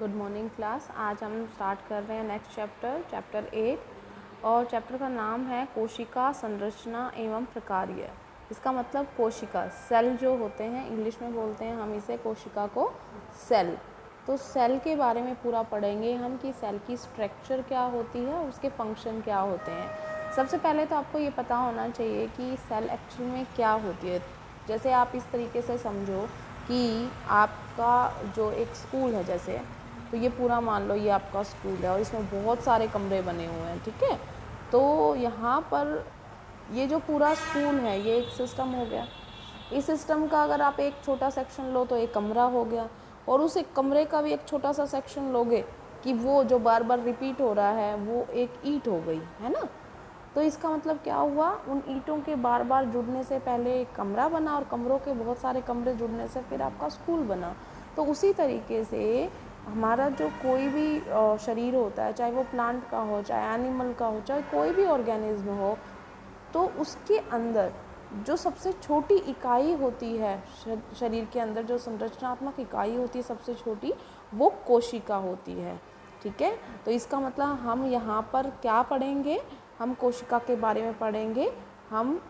Good morning class. आज हम start कर रहे हैं नेक्स्ट चैप्टर 8 और चैप्टर का नाम है कोशिका संरचना एवं प्रकार्य। इसका मतलब कोशिका, सेल जो होते हैं, इंग्लिश में बोलते हैं हम इसे कोशिका को सेल। तो सेल के बारे में पूरा पढ़ेंगे हम कि सेल की स्ट्रक्चर क्या होती है और उसके फंक्शन क्या होते हैं। सबसे पहले तो आपको ये पता होना चाहिए कि सेल एक्चुअल में क्या होती है। जैसे आप इस तरीके से समझो कि आपका जो एक स्कूल है, जैसे तो ये पूरा मान लो ये आपका स्कूल है और इसमें बहुत सारे कमरे बने हुए हैं, ठीक है। तो यहाँ पर ये जो पूरा स्कूल है ये एक सिस्टम हो गया। इस सिस्टम का अगर आप एक छोटा सेक्शन लो तो एक कमरा हो गया, और उस एक कमरे का भी एक छोटा सा सेक्शन लोगे कि वो जो बार बार रिपीट हो रहा है वो एक ईंट हो गई, है ना। तो इसका मतलब क्या हुआ, उन ईंटों के बार बार जुड़ने से पहले एक कमरा बना और कमरों के बहुत सारे कमरे जुड़ने से फिर आपका स्कूल बना। तो उसी तरीके से हमारा जो कोई भी शरीर होता है, चाहे वो प्लांट का हो, चाहे एनिमल का हो, चाहे कोई भी ऑर्गेनिज्म हो, तो उसके अंदर जो सबसे छोटी इकाई होती है, शरीर के अंदर जो संरचनात्मक इकाई होती है सबसे छोटी, वो कोशिका होती है, ठीक है। तो इसका मतलब हम यहाँ पर क्या पढ़ेंगे, हम कोशिका के बारे में पढ़ेंगे, हम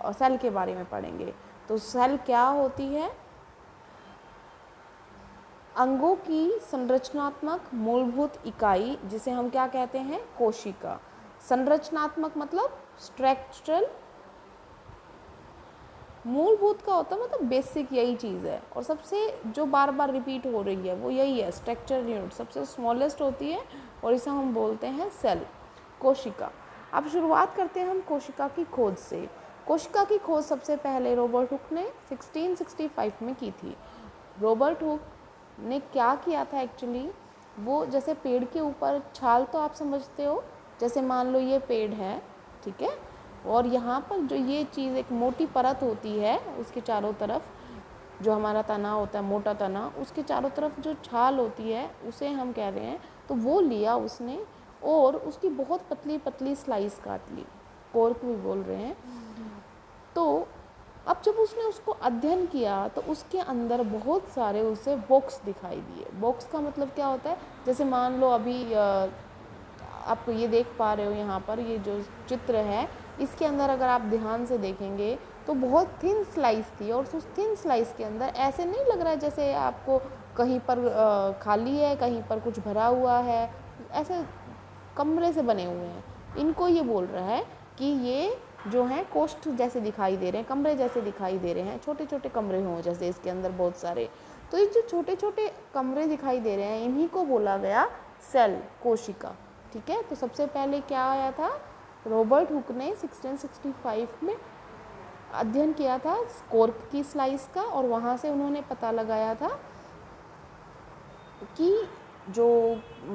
सेल के बारे में पढ़ेंगे। तो सेल क्या होती है, अंगों की संरचनात्मक मूलभूत इकाई, जिसे हम क्या कहते हैं, कोशिका। संरचनात्मक मतलब स्ट्रक्चरल, मूलभूत का होता है मतलब बेसिक, यही चीज़ है। और सबसे जो बार बार रिपीट हो रही है वो यही है, स्ट्रक्चर यूनिट सबसे स्मॉलेस्ट होती है और इसे हम बोलते हैं सेल, कोशिका। अब शुरुआत करते हैं हम कोशिका की खोज से। कोशिका की खोज सबसे पहले रॉबर्ट हुक ने 1665 में की थी। रॉबर्ट हुक ने क्या किया था एक्चुअली, वो जैसे पेड़ के ऊपर छाल, तो आप समझते हो, जैसे मान लो ये पेड़ है, ठीक है, और यहाँ पर जो ये चीज़ एक मोटी परत होती है उसके चारों तरफ, जो हमारा तना होता है, मोटा तना, उसके चारों तरफ जो छाल होती है उसे हम कह रहे हैं। तो वो लिया उसने और उसकी बहुत पतली पतली स्लाइस काट ली, कोर्क भी बोल रहे हैं। तो अब जब उसने उसको अध्ययन किया तो उसके अंदर बहुत सारे उसे बॉक्स दिखाई दिए। बॉक्स का मतलब क्या होता है, जैसे मान लो अभी आप ये देख पा रहे हो यहाँ पर ये जो चित्र है, इसके अंदर अगर आप ध्यान से देखेंगे तो बहुत थिन स्लाइस थी, और उस थिन स्लाइस के अंदर ऐसे नहीं लग रहा है जैसे आपको कहीं पर खाली है, कहीं पर कुछ भरा हुआ है, ऐसे कमरे से बने हुए हैं। इनको ये बोल रहा है कि ये जो हैं कोष्ठ जैसे दिखाई दे रहे हैं, कमरे जैसे दिखाई दे रहे हैं, छोटे छोटे कमरे हों जैसे इसके अंदर बहुत सारे। तो ये जो छोटे छोटे कमरे दिखाई दे रहे हैं इन्हीं को बोला गया सेल, कोशिका, ठीक है। तो सबसे पहले क्या आया था, रॉबर्ट हुक ने 1665 में अध्ययन किया था कोर्क की स्लाइस का, और वहाँ से उन्होंने पता लगाया था कि जो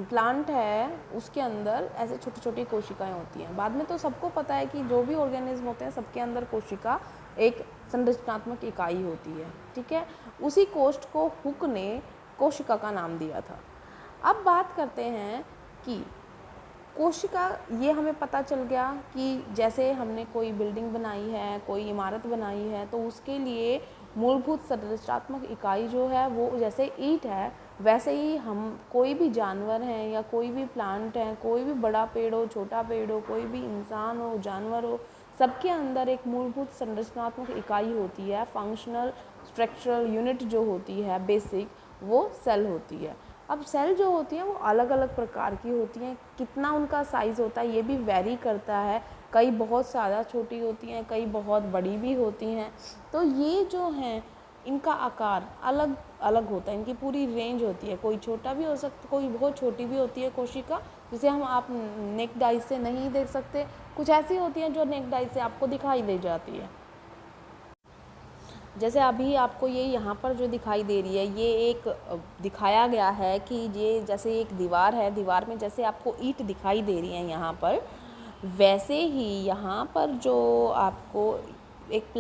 प्लांट है उसके अंदर ऐसे छोटी छोटी कोशिकाएं होती हैं। बाद में तो सबको पता है कि जो भी ऑर्गेनिज्म होते हैं सबके अंदर कोशिका एक संरचनात्मक इकाई होती है, ठीक है। उसी कोष्ठ को हुक ने कोशिका का नाम दिया था। अब बात करते हैं कि कोशिका, ये हमें पता चल गया कि जैसे हमने कोई बिल्डिंग बनाई है, कोई इमारत बनाई है, तो उसके लिए मूलभूत संरचनात्मक इकाई जो है वो जैसे ईंट है, वैसे ही हम कोई भी जानवर हैं या कोई भी प्लांट है, कोई भी बड़ा पेड़ हो, छोटा पेड़ हो, कोई भी इंसान हो, जानवर हो, सबके अंदर एक मूलभूत संरचनात्मक इकाई होती है, फंक्शनल स्ट्रक्चरल यूनिट जो होती है बेसिक, वो सेल होती है। अब सेल जो होती हैं वो अलग अलग प्रकार की होती हैं, कितना उनका साइज़ होता है ये भी वेरी करता है, कई बहुत ज़्यादा छोटी होती हैं, कई बहुत बड़ी भी होती हैं। तो ये जो हैं इनका आकार अलग अलग होता है, इनकी पूरी रेंज होती है, कोई छोटा भी हो सकता, कोई बहुत छोटी भी होती है कोशिका, जिसे हम आप नेक्ड आई से नहीं देख सकते, कुछ ऐसी होती हैं जो नेक्ड आई से आपको दिखाई दे जाती है। जैसे अभी आपको ये यहाँ पर जो दिखाई दे रही है, ये एक दिखाया गया है कि ये जैसे एक दीवार है, दीवार में जैसे आपको ईंट दिखाई दे रही है यहाँ पर, वैसे ही यहाँ पर जो आपको एक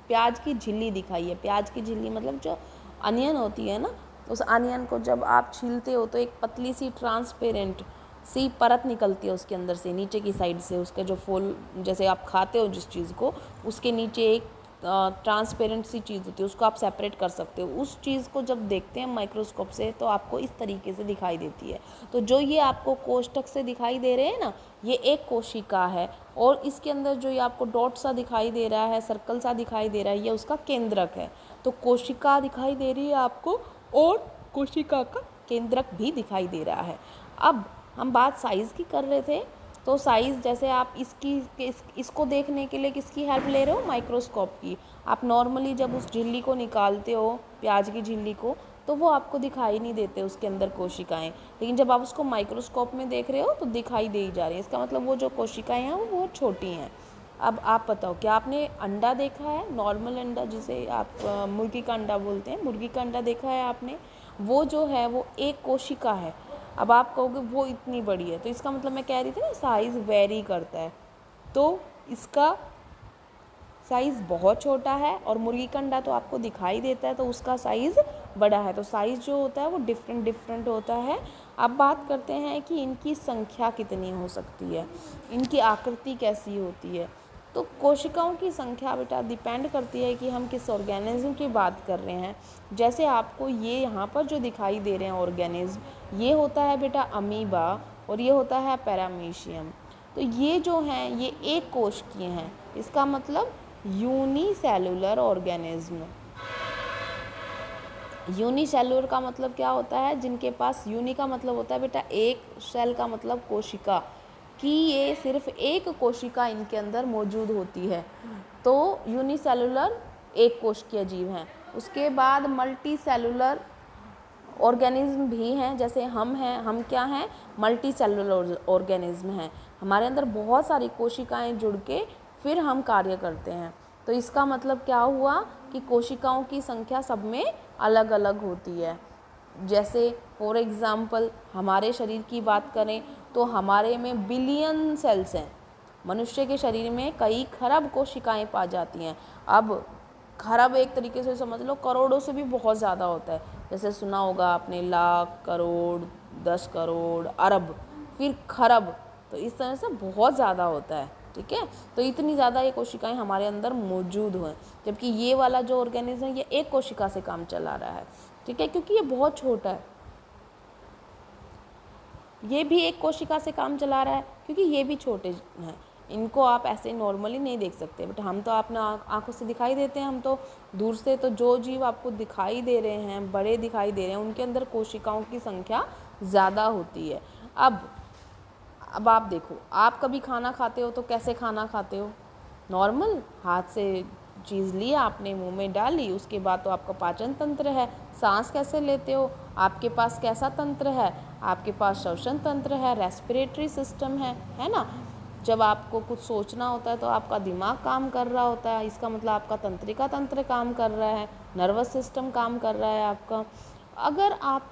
प्याज की झिल्ली दिखाई है। प्याज की झिल्ली मतलब जो अनियन होती है ना, उस अनियन को जब आप छीलते हो तो एक पतली सी ट्रांसपेरेंट सी परत निकलती है उसके अंदर से, नीचे की साइड से, उसका जो फूल जैसे आप खाते हो जिस चीज़ को, उसके नीचे एक ट्रांसपेरेंट सी चीज़ होती है, उसको आप सेपरेट कर सकते हो। उस चीज़ को जब देखते हैं माइक्रोस्कोप से तो आपको इस तरीके से दिखाई देती है। तो जो ये आपको कोष्ठक से दिखाई दे रहे हैं ना, ये एक कोशिका है, और इसके अंदर जो ये आपको डॉट सा दिखाई दे रहा है, सर्कल सा दिखाई दे रहा है, ये उसका केंद्रक है। तो कोशिका दिखाई दे रही है आपको, और कोशिका का केंद्रक भी दिखाई दे रहा है। अब हम बात साइज़ की कर रहे थे, तो साइज़ जैसे आप इसको देखने के लिए किसकी हेल्प ले रहे हो, माइक्रोस्कोप की। आप नॉर्मली जब उस झिल्ली को निकालते हो, प्याज की झिल्ली को, तो वो आपको दिखाई नहीं देते उसके अंदर कोशिकाएं, लेकिन जब आप उसको माइक्रोस्कोप में देख रहे हो तो दिखाई दे ही जा रही हैं। इसका मतलब वो जो कोशिकाएं हैं वो बहुत छोटी हैं। अब आप बताओ, क्या आपने अंडा देखा है, नॉर्मल अंडा जिसे आप मुर्गी का अंडा बोलते हैं, मुर्गी का अंडा देखा है आपने? वो जो है वो एक कोशिका है। अब आप कहोगे वो इतनी बड़ी है, तो इसका मतलब मैं कह रही थी ना साइज़ वेरी करता है, तो इसका साइज़ बहुत छोटा है, और मुर्गी का अंडा तो आपको दिखाई देता है तो उसका साइज़ बड़ा है। तो साइज़ जो होता है वो डिफरेंट डिफरेंट होता है। अब बात करते हैं कि इनकी संख्या कितनी हो सकती है, इनकी आकृति कैसी होती है। तो कोशिकाओं की संख्या बेटा डिपेंड करती है कि हम किस ऑर्गेनिज्म की बात कर रहे हैं। जैसे आपको ये यहाँ पर जो दिखाई दे रहे हैं ऑर्गेनिज्म, ये होता है बेटा अमीबा, और ये होता है पैरामीशियम। तो ये जो हैं ये एक कोशिकीय हैं, इसका मतलब यूनिसेलुलर ऑर्गेनिज्म। यूनिसेलुलर का मतलब क्या होता है, जिनके पास यूनि का मतलब होता है बेटा एक, सेल का मतलब कोशिका, कि ये सिर्फ एक कोशिका इनके अंदर मौजूद होती है। तो यूनिसेलुलर एक कोशिकीय जीव हैं। उसके बाद मल्टी सेलुलर ऑर्गेनिज्म भी हैं, जैसे हम हैं, हम क्या हैं, मल्टी सेलुलर ऑर्गेनिज्म हैं। हमारे अंदर बहुत सारी कोशिकाएं जुड़ के फिर हम कार्य करते हैं। तो इसका मतलब क्या हुआ कि कोशिकाओं की संख्या सब में अलग अलग होती है। जैसे फॉर एग्ज़ाम्पल हमारे शरीर की बात करें तो हमारे में बिलियन सेल्स हैं। मनुष्य के शरीर में कई खरब कोशिकाएं पा जाती हैं। अब खरब एक तरीके से समझ लो करोड़ों से भी बहुत ज़्यादा होता है। जैसे सुना होगा आपने लाख, करोड़, 10 करोड़, अरब, फिर खरब, तो इस तरह से बहुत ज़्यादा होता है। ठीक है, तो इतनी ज़्यादा ये कोशिकाएं हमारे अंदर मौजूद हैं, जबकि ये वाला जो ऑर्गेनिज्म है ये एक कोशिका से काम चला रहा है। ठीक है, क्योंकि ये बहुत छोटा है, ये भी एक कोशिका से काम चला रहा है क्योंकि ये भी छोटे हैं। इनको आप ऐसे नॉर्मली नहीं देख सकते, बट हम तो अपना आंखों से दिखाई देते हैं, हम तो दूर से। तो जो जीव आपको दिखाई दे रहे हैं, बड़े दिखाई दे रहे हैं, उनके अंदर कोशिकाओं की संख्या ज़्यादा होती है। अब आप देखो, आप कभी खाना खाते हो तो कैसे खाना खाते हो, नॉर्मल हाथ से चीज़ ली आपने, मुंह में डाली, उसके बाद तो आपका पाचन तंत्र है। सांस कैसे लेते हो, आपके पास कैसा तंत्र है, आपके पास श्वसन तंत्र है, रेस्पिरेटरी सिस्टम है ना। जब आपको कुछ सोचना होता है तो आपका दिमाग काम कर रहा होता है, इसका मतलब आपका तंत्रिका तंत्र काम कर रहा है, नर्वस सिस्टम काम कर रहा है आपका। अगर आप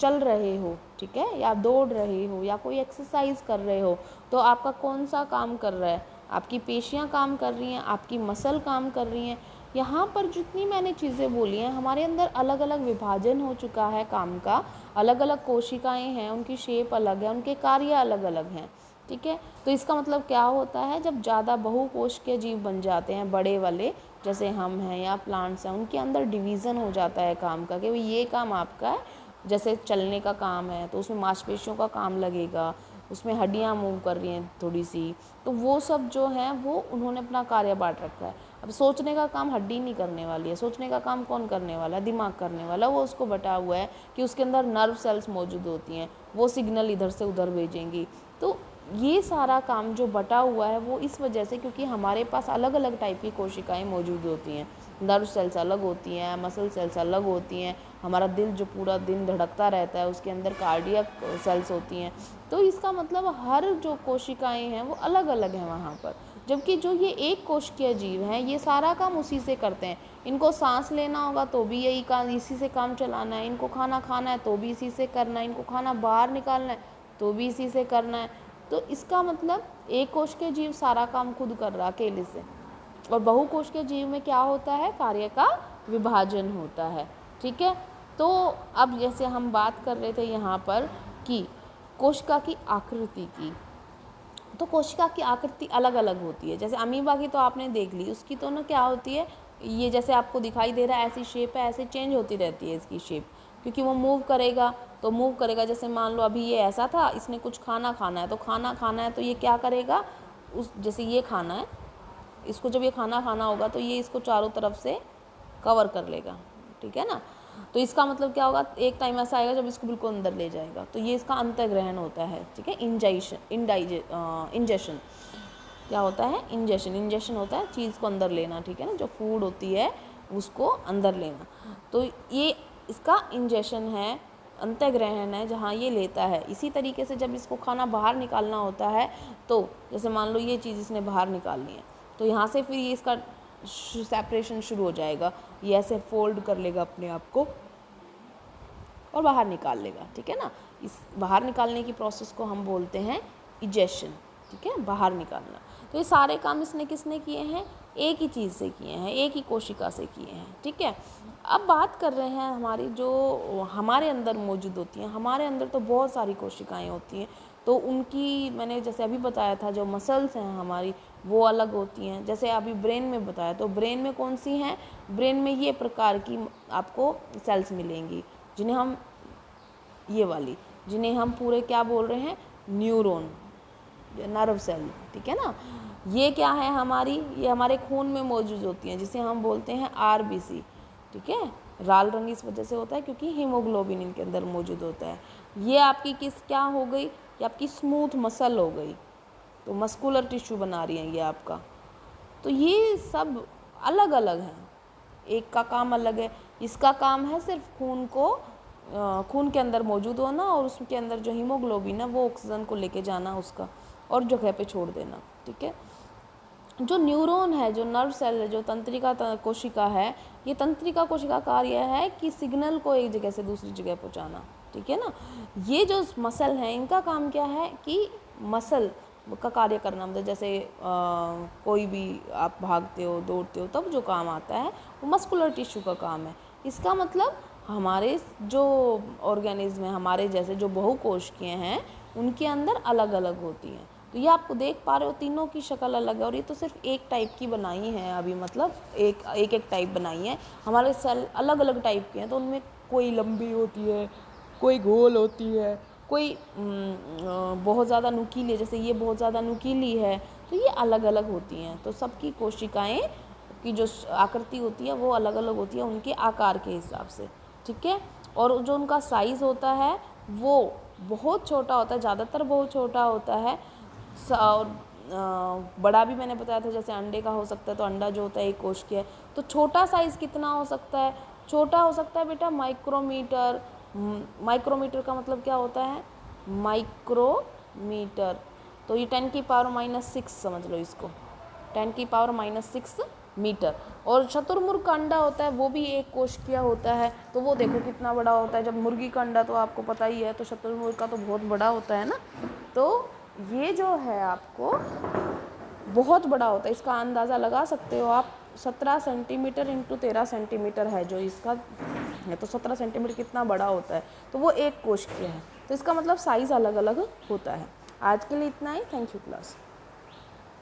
चल रहे हो, ठीक है, या दौड़ रहे हो या कोई एक्सरसाइज कर रहे हो, तो आपका कौन सा काम कर रहा है, आपकी पेशियां काम कर रही हैं, आपकी मसल काम कर रही हैं। यहाँ पर जितनी मैंने चीज़ें बोली हैं, हमारे अंदर अलग अलग विभाजन हो चुका है काम का, अलग अलग कोशिकाएं हैं, उनकी शेप अलग है, उनके कार्य अलग अलग हैं। ठीक है, तो इसका मतलब क्या होता है, जब ज़्यादा बहुकोशिकीय जीव बन जाते हैं, बड़े वाले जैसे हम हैं या प्लांट्स हैं, उनके अंदर डिवीज़न हो जाता है काम का, कि भाई ये काम आपका है। जैसे चलने का काम है तो उसमें मांसपेशियों का काम लगेगा, उसमें हड्डियाँ मूव कर रही हैं थोड़ी सी, तो वो सब जो है वो उन्होंने अपना कार्य बांट रखा है। अब सोचने का काम हड्डी नहीं करने वाली है, सोचने का काम कौन करने वाला है, दिमाग करने वाला। वो उसको बटा हुआ है कि उसके अंदर नर्व सेल्स मौजूद होती हैं, वो सिग्नल इधर से उधर भेजेंगी। तो ये सारा काम जो बटा हुआ है वो इस वजह से, क्योंकि हमारे पास अलग अलग टाइप की कोशिकाएं मौजूद होती हैं। नर्व सेल्स अलग होती हैं, मसल सेल्स अलग होती हैं, हमारा दिल जो पूरा दिन धड़कता रहता है उसके अंदर कार्डियक सेल्स होती हैं। तो इसका मतलब हर जो कोशिकाएं हैं वो अलग अलग हैं वहाँ पर, जबकि जो ये एक कोशिकीय जीव हैं ये सारा काम उसी से करते हैं। इनको सांस लेना होगा तो भी यही काम, इसी से काम चलाना है, इनको खाना खाना है तो भी इसी से करना है, इनको खाना बाहर निकालना है तो भी इसी से करना है। तो इसका मतलब एक कोशिकीय जीव सारा काम खुद कर रहा अकेले से, और बहुकोशिकीय जीव में क्या होता है, कार्य का विभाजन होता है। ठीक है, तो अब जैसे हम बात कर रहे थे यहाँ पर कि कोशिका की आकृति की, तो कोशिका की आकृति अलग अलग होती है। जैसे अमीबा की तो आपने देख ली, उसकी तो ना क्या होती है, ये जैसे आपको दिखाई दे रहा है ऐसी शेप है, ऐसे चेंज होती रहती है इसकी शेप, क्योंकि वो मूव करेगा तो मूव करेगा। जैसे मान लो अभी ये ऐसा था, इसने कुछ खाना खाना है, तो खाना खाना है तो ये क्या करेगा, उस जैसे ये खाना है, इसको जब ये खाना खाना होगा तो ये इसको चारों तरफ से कवर कर लेगा, ठीक है ना। तो इसका मतलब क्या होगा, एक टाइम ऐसा आएगा जब इसको बिल्कुल अंदर ले जाएगा, तो ये इसका अंतर्ग्रहण होता है, ठीक है। इंजेशन क्या होता है, इंजेशन होता है चीज़ को अंदर लेना, ठीक है ना, जो फूड होती है उसको अंदर लेना, तो ये इसका इंजेशन है, अंतर्ग्रहण है, जहाँ ये लेता है। इसी तरीके से जब इसको खाना बाहर निकालना होता है, तो जैसे मान लो ये चीज़ इसने बाहर निकालनी है, तो यहाँ से फिर ये इसका सेपरेशन शुरू हो जाएगा, ये ऐसे फोल्ड कर लेगा अपने आप को और बाहर निकाल लेगा, ठीक है ना। इस बाहर निकालने की प्रोसेस को हम बोलते हैं इजेशन, ठीक है, बाहर निकालना। तो ये सारे काम इसने किसने किए हैं, एक ही चीज़ से किए हैं, एक ही कोशिका से किए हैं, ठीक है। अब बात कर रहे हैं हमारी जो हमारे अंदर मौजूद होती हैं, हमारे अंदर तो बहुत सारी कोशिकाएं होती हैं, तो उनकी मैंने जैसे अभी बताया था, जो मसल्स हैं हमारी वो अलग होती हैं। जैसे अभी ब्रेन में बताया, तो ब्रेन में कौन सी हैं, ब्रेन में ये प्रकार की आपको सेल्स मिलेंगी, जिन्हें हम ये वाली जिन्हें हम पूरे क्या बोल रहे हैं, न्यूरॉन, नर्व सेल, ठीक है ना। ये क्या है हमारी, ये हमारे खून में मौजूद होती हैं, जिसे हम बोलते हैं आरबीसी, ठीक है। लाल रंग इस वजह से होता है क्योंकि हीमोग्लोबिन इनके अंदर मौजूद होता है। ये आपकी किस क्या हो गई, ये आपकी स्मूथ मसल हो गई, तो मस्कुलर टिश्यू बना रही है ये आपका। तो ये सब अलग अलग हैं, एक का काम अलग है, इसका काम है सिर्फ खून के अंदर मौजूद होना और उसके अंदर जो हीमोग्लोबिन है वो ऑक्सीजन को लेके जाना उसका और जगह पे छोड़ देना, ठीक है। जो न्यूरॉन है, जो नर्व सेल है, जो तंत्रिका कोशिका है, ये तंत्रिका कोशिका कार्य है कि सिग्नल को एक जगह से दूसरी जगह पहुंचाना, ठीक है ना। ये जो मसल हैं इनका काम क्या है कि मसल का कार्य करना, मतलब जैसे कोई भी आप भागते हो दौड़ते हो तब जो काम आता है वो मस्कुलर टिश्यू का काम है। इसका मतलब हमारे जो ऑर्गेनिज्म है, हमारे जैसे जो बहुकोशिकीय हैं उनके अंदर अलग अलग होती हैं। तो ये आपको देख पा रहे हो तीनों की शक्ल अलग है, और ये तो सिर्फ एक टाइप की बनाई है अभी, मतलब एक टाइप बनाई है। हमारे सेल अलग अलग टाइप के हैं, तो उनमें कोई लंबी होती है, कोई गोल होती है, कोई बहुत ज़्यादा नुकीली है, जैसे ये बहुत ज़्यादा नुकीली है, तो ये अलग अलग होती हैं। तो सबकी कोशिकाएं की जो आकृति होती है वो अलग अलग होती है उनके आकार के हिसाब से, ठीक है। और जो उनका साइज़ होता है वो बहुत छोटा होता है, ज़्यादातर बहुत छोटा होता है, और बड़ा भी मैंने बताया था, जैसे अंडे का हो सकता है, तो अंडा जो होता है एक कोशिकीय है। तो छोटा साइज़ कितना हो सकता है, छोटा हो सकता है बेटा माइक्रोमीटर। माइक्रोमीटर का मतलब क्या होता है, माइक्रोमीटर, तो ये 10⁻⁻⁶ समझ लो इसको, 10⁻⁻⁶ मीटर। और शतुरमुर्ग का अंडा होता है वो भी एक कोशिकीय होता है, तो वो देखो कितना बड़ा होता है। जब मुर्गी का अंडा तो आपको पता ही है, तो शतुरमुर्ग का तो बहुत बड़ा होता है ना। तो ये जो है आपको बहुत बड़ा होता है, इसका अंदाज़ा लगा सकते हो आप। 17 सेंटीमीटर इंटू 13 सेंटीमीटर है जो इसका है, तो 17 सेंटीमीटर कितना बड़ा होता है, तो वो एक कोशिकीय है। तो इसका मतलब साइज़ अलग अलग होता है। आज के लिए इतना ही, थैंक यू क्लास।